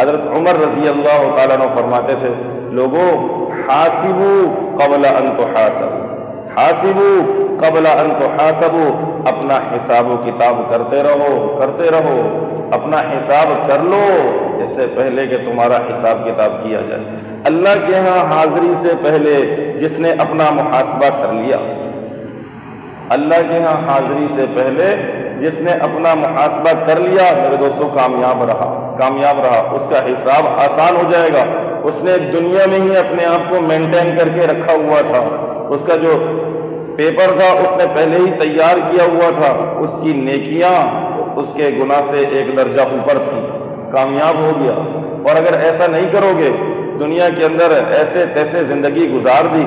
حضرت عمر رضی اللہ تعالیٰ عنہ فرماتے تھے، لوگو حاسبو قبل ان تحاسبو، حاسبو قبل ان تحاسبو، اپنا حساب و کتاب کرتے رہو، اپنا حساب کر لو اس سے پہلے کہ تمہارا حساب کتاب کیا جائے۔ اللہ کے ہاں حاضری سے پہلے جس نے اپنا محاسبہ کر لیا، اللہ کے ہاں حاضری سے پہلے جس نے اپنا محاسبہ کر لیا، میرے دوستو کامیاب رہا، اس کا حساب آسان ہو جائے گا۔ اس نے دنیا میں ہی اپنے آپ کو مینٹین کر کے رکھا ہوا تھا، اس کا جو پیپر تھا اس نے پہلے ہی تیار کیا ہوا تھا، اس کی نیکیاں اس کے گناہ سے ایک درجہ اوپر تھی، کامیاب ہو گیا۔ اور اگر ایسا نہیں کرو گے، دنیا کے اندر ایسے تیسے زندگی گزار دی،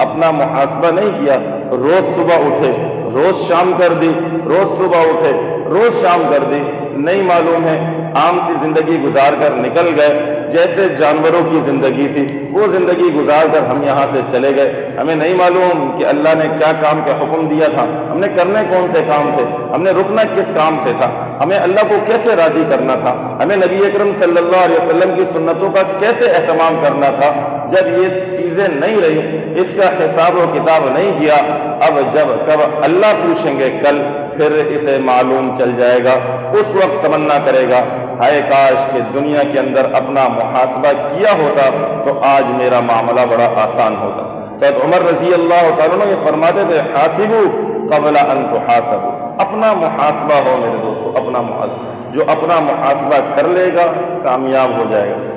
اپنا محاسبہ نہیں کیا، روز صبح اٹھے روز شام کر دی، روز صبح اٹھے روز شام کر دی، نہیں معلوم ہے، عام سی زندگی گزار کر نکل گئے، جیسے جانوروں کی زندگی تھی وہ زندگی گزار کر ہم یہاں سے چلے گئے۔ ہمیں نہیں معلوم کہ اللہ نے کیا کام کا حکم دیا تھا، ہم نے کرنے کون سے کام تھے، ہم نے رکنا کس کام سے تھا، ہمیں اللہ کو کیسے راضی کرنا تھا، ہمیں نبی اکرم صلی اللہ علیہ وسلم کی سنتوں کا کیسے اہتمام کرنا تھا۔ جب یہ چیزیں نہیں رہی، اس کا حساب و کتاب نہیں کیا، اب کب اللہ پوچھیں گے کل، پھر اسے معلوم چل جائے گا، اس وقت تمنا کرے گا، ہائے کاش کہ دنیا کے اندر اپنا محاسبہ کیا ہوتا تو آج میرا معاملہ بڑا آسان ہوتا۔ تو عمر رضی اللہ تعالیٰ عنہ یہ فرماتے تھے، حاسبو قبل ان تحاسبو، اپنا محاسبہ ہو میرے دوستو، اپنا محاسبہ، جو اپنا محاسبہ کر لے گا کامیاب ہو جائے گا۔